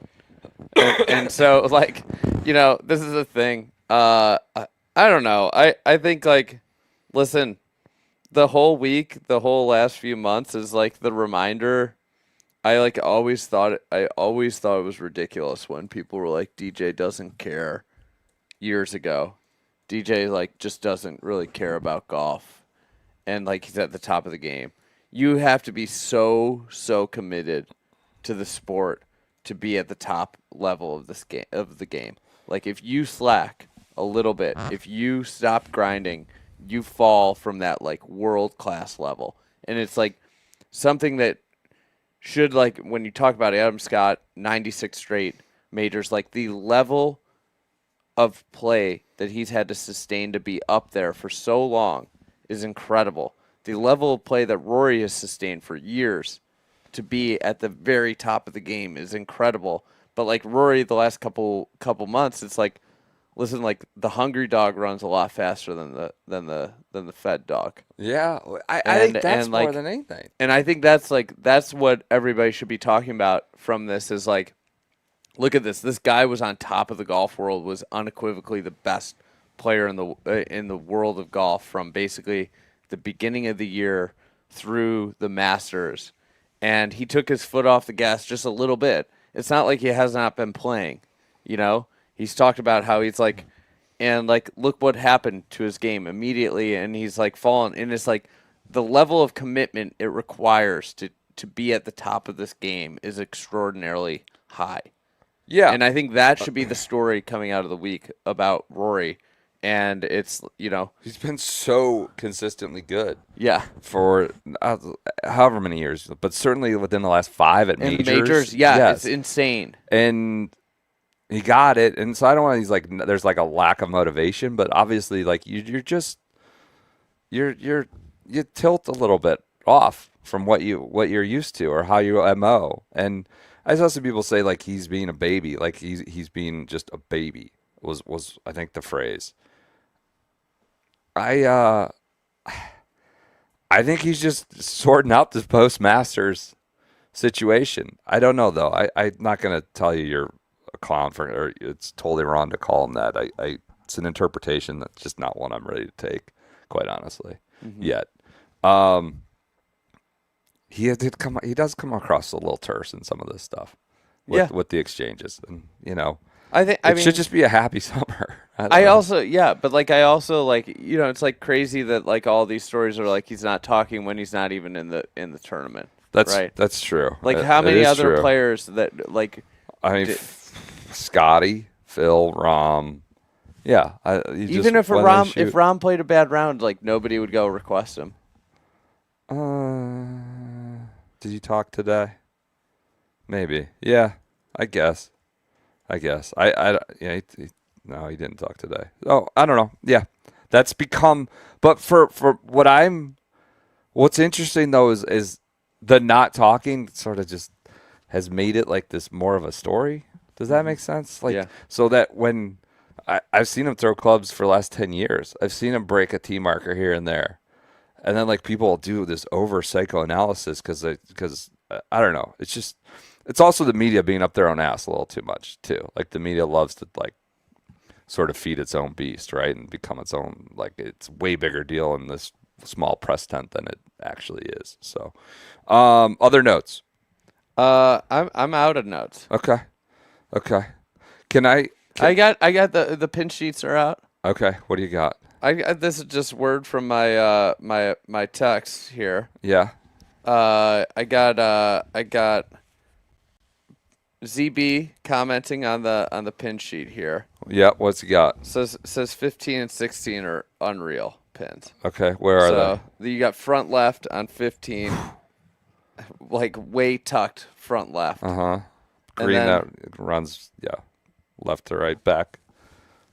And so like, this is the thing. I don't know. I think like, listen, the whole last few months is like the reminder. I always thought it was ridiculous when people were like, DJ doesn't care years ago. DJ like just doesn't really care about golf. And like he's at the top of the game. You have to be so committed to the sport to be at the top level of the game. Like if you slack a little bit, if you stop grinding, you fall from that like world class level. And it's like something that should, like when you talk about Adam Scott, 96 straight majors, like the level of play that he's had to sustain to be up there for so long is incredible. The level of play that Rory has sustained for years to be at the very top of the game is incredible. But like Rory, the last couple months, it's like, listen, like the hungry dog runs a lot faster than the fed dog. Yeah, I And- think that's and, more like- than anything. And I think that's what everybody should be talking about from this is like, look at this. This guy was on top of the golf world, was unequivocally the best player in the world of golf from basically the beginning of the year through the Masters. And he took his foot off the gas just a little bit. It's not like he has not been playing, you know? He's talked about how he's like, and like, look what happened to his game immediately. And he's like fallen. And it's like the level of commitment it requires to be at the top of this game is extraordinarily high. Yeah, And I think that should be the story coming out of the week about Rory. And it's, you know, he's been so consistently good yeah. for however many years, but certainly within the last 5 at And majors. the majors, yeah, Yes. it's insane. And he got it, and so I don't want these like there's like a lack of motivation, but obviously like you tilt a little bit off from what you're used to or how you MO. And I saw some people say like he's being a baby, like he's being just a baby was I think the phrase. I think he's just sorting out this post-Masters situation. I don't know though. I'm not gonna tell you you're a clown for, or it's totally wrong to call him that. It's an interpretation that's just not one I'm ready to take, quite honestly, yet. He does come across a little terse in some of this stuff with the exchanges, and you know, I think it should just be a happy summer. I also like, you know, it's like crazy that like all these stories are like he's not talking when he's not even in the tournament. Right. That's true. Like It- how it many is other true. players that like I mean, Scotty, Phil, Rom. Yeah, even if if Rom played a bad round, like nobody would go request him. Did you talk today? Maybe. Yeah, I guess. No, he didn't talk today. Oh, I don't know. Yeah, that's become. But for what's interesting though is the not talking sort of just has made it like this more of a story. Does that make sense? Like, Yeah. so that when I've seen him throw clubs for the last 10 years, I've seen him break a tee marker here and there. And then like people will do this over psychoanalysis because I don't know. It's also the media being up their own ass a little too much too. Like the media loves to like sort of feed its own beast, right? And become its own, like it's way bigger deal in this small press tent than it actually is. So other notes. I'm out of notes. Okay. I got the pin sheets are out. Okay. What do you got? This is just word from my my text here. Yeah. I got ZB commenting on the pin sheet here. Yeah. What's he got? Says 15 and 16 are unreal pins. Okay. Where are So you got front left on 15, like way tucked front left. they? Uh-huh. And Green then- that runs, left to right back.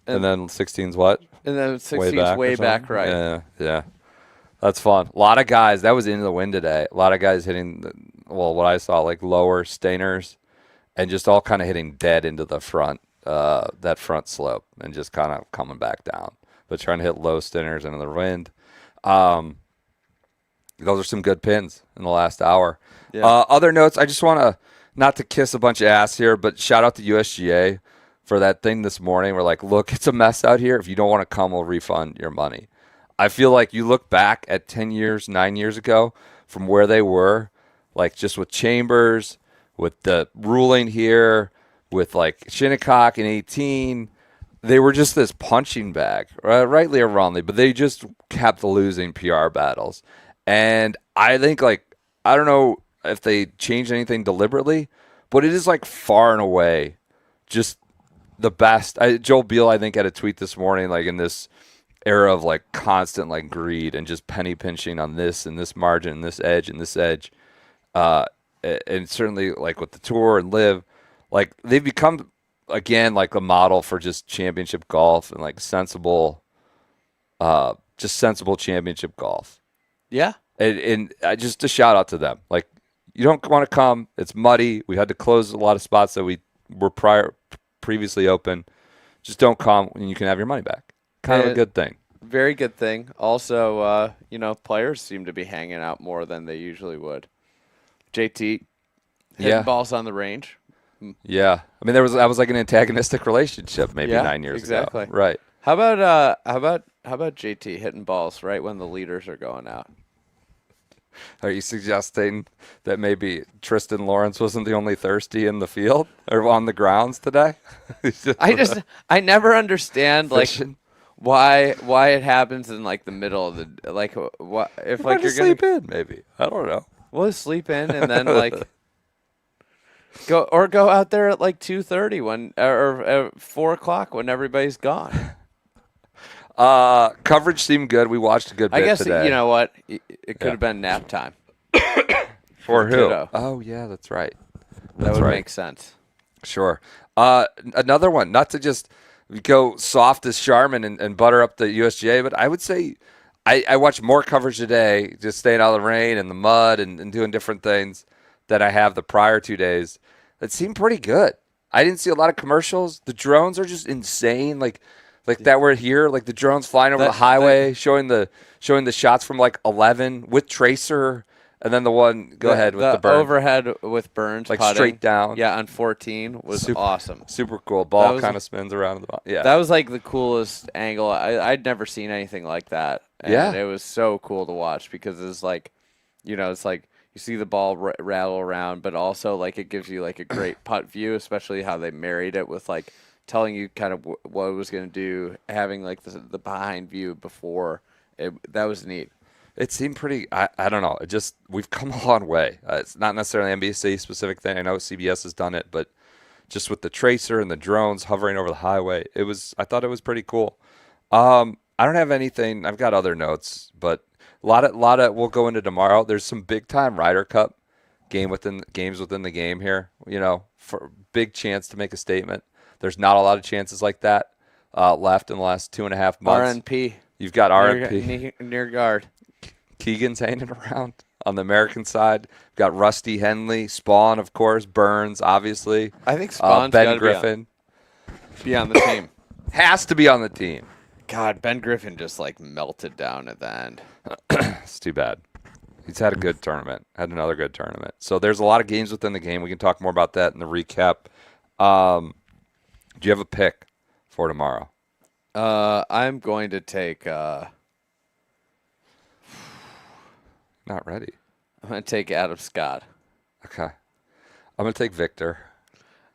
And then 16's what? And then 16 Way is back. way or back something? right. Yeah. That's fun. A lot of guys, that was into the wind today. A lot of guys hitting, what I saw, like lower stainers and just all kind of hitting dead into the front, that front slope and just kind of coming back down. But trying to hit low stainers into the wind. Those are some good pins in the last hour. Yeah. Other notes, I just want to, not to kiss a bunch of ass here, but shout out to USGA for that thing this morning. We're like, look, it's a mess out here. If you don't want to come, we'll refund your money. I feel like you look back at 10 years, 9 years ago from where they were, like just with Chambers, with the ruling here, with like Shinnecock in 18, they were just this punching bag, rightly or wrongly, but they just kept losing PR battles. And I think like, I don't know if they changed anything deliberately, but it is like far and away just the best. Joel Beal, I think, had a tweet this morning, like in this era of like constant like greed and just penny pinching on this and this margin and this edge and this edge. And certainly like with the tour and live, like they've become again like a model for just championship golf and like sensible championship golf. Yeah. And just a shout out to them. Like, you don't want to come. It's muddy. We had to close a lot of spots that we were previously open. Just don't come and you can have your money back. Kind of a good thing. Very good thing. Also, players seem to be hanging out more than they usually would. JT hitting balls on the range. Yeah. I mean, that was like an antagonistic relationship maybe 9 years exactly. ago. Right. How about JT hitting balls right when the leaders are going out? Are you suggesting that maybe Tristan Lawrence wasn't the only thirsty in the field or on the grounds today? I never understand Fishing? why it happens in like the middle of the what if like you're sleep in maybe. I don't know. Well, sleep in and then like go out there at like 2:30 when or 4 o'clock when everybody's gone. Coverage seemed good. We watched a good bit I guess today. you know what? It could have been nap time. For who? Ditto. Oh yeah, that's right. That would make sense. Sure. Another one. Not to just go soft as Charmin and butter up the USGA, but I would say I watched more coverage today, just staying out of the rain and the mud and doing different things that I have the prior 2 days. It seemed pretty good. I didn't see a lot of commercials. The drones are just insane. Like that we're here, like the drones flying over the highway, showing the shots from like 11 with tracer, and then the one ahead with the Burns. Overhead with Burns, like putting, straight down. Yeah, on 14 was awesome. Super cool. Ball kind of spins around the ball. Yeah, that was like the coolest angle. I'd never seen anything like that. And it was so cool to watch because it's like, it's like you see the ball rattle around, but also like it gives you like a great putt view, especially how they married it with like telling you kind of what it was going to do, having like the behind view before. That was neat. It seemed pretty, I don't know. We've come a long way. It's not necessarily an NBC specific thing. I know CBS has done it, but just with the tracer and the drones hovering over the highway, I thought it was pretty cool. I don't have anything. I've got other notes, but a lot of we'll go into tomorrow. There's some big time Ryder Cup games within the game here, for big chance to make a statement. There's not a lot of chances like that left in the last 2.5 months. RNP. You've got RNP. Near guard. Keegan's hanging around on the American side. We've got Rusty Henley, Spawn, of course, Burns, obviously. I think Spawn's Ben Griffin. Be on the team. Has to be on the team. God, Ben Griffin just like melted down at the end. It's too bad. He's had a good tournament. Had another good tournament. So there's a lot of games within the game. We can talk more about that in the recap. Do you have a pick for tomorrow? I'm going to take. Not ready. I'm going to take Adam Scott. Okay. I'm going to take Victor.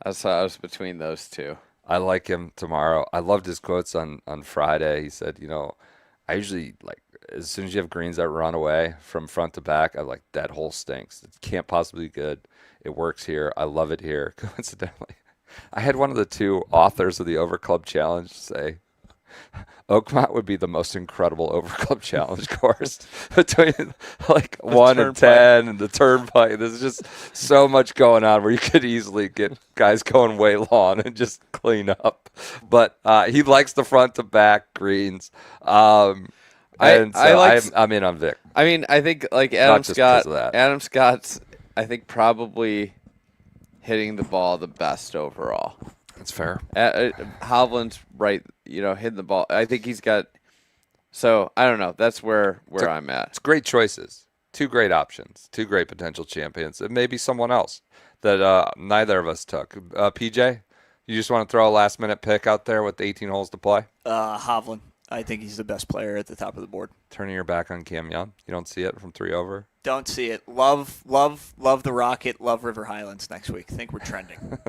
I was between those two. I like him tomorrow. I loved his quotes on Friday. He said, I usually like as soon as you have greens that run away from front to back, I'm like, that hole stinks. It can't possibly be good. It works here. I love it here. Coincidentally, I had one of the two authors of the Over Club Challenge say, Oakmont would be the most incredible Over Club Challenge course between like 1 and 10 and the turnpike. There's just so much going on where you could easily get guys going way long and just clean up. But he likes the front to back greens. I'm in on Vic. I mean, I think like Adam Scott's, I think probably hitting the ball the best overall. That's fair. Hovland's right, hitting the ball. I think he's got. So I don't know. That's where I'm at. It's great choices. Two great options. Two great potential champions. And maybe someone else that neither of us took. PJ, you just want to throw a last minute pick out there with 18 holes to play? Hovland. I think he's the best player at the top of the board. Turning your back on Cam Young. You don't see it from 3 over? Don't see it. Love the Rocket. Love River Highlands next week. Think we're trending.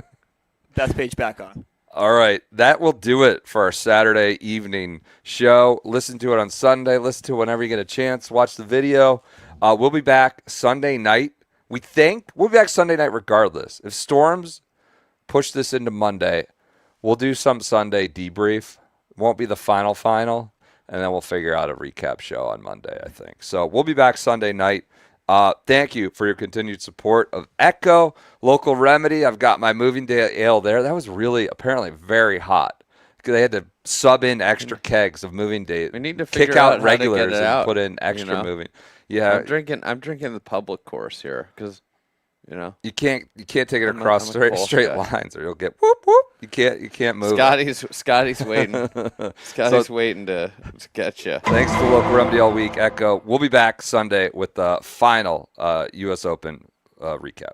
Beth Page back on. All right. That will do it for our Saturday evening show. Listen to it on Sunday. Listen to it whenever you get a chance. Watch the video. We'll be back Sunday night. We think we'll be back Sunday night regardless. If storms push this into Monday, we'll do some Sunday debrief. Won't be the final, and then we'll figure out a recap show on Monday, I think. So we'll be back Sunday night. Thank you for your continued support of Echo Local Remedy. I've got my moving day ale there. That was really apparently very hot. They had to sub in extra kegs of moving day. We need to figure kick out how regulars to get it and out, put in extra moving. Yeah, I'm drinking the public course here because You know, You can't take it I'm across a Cole straight guy. lines, or you'll get whoop whoop. You can't move. Scotty's waiting. Scotty's waiting to get you. Thanks to Local Remedy all week, Echo. We'll be back Sunday with the final U.S. Open recap.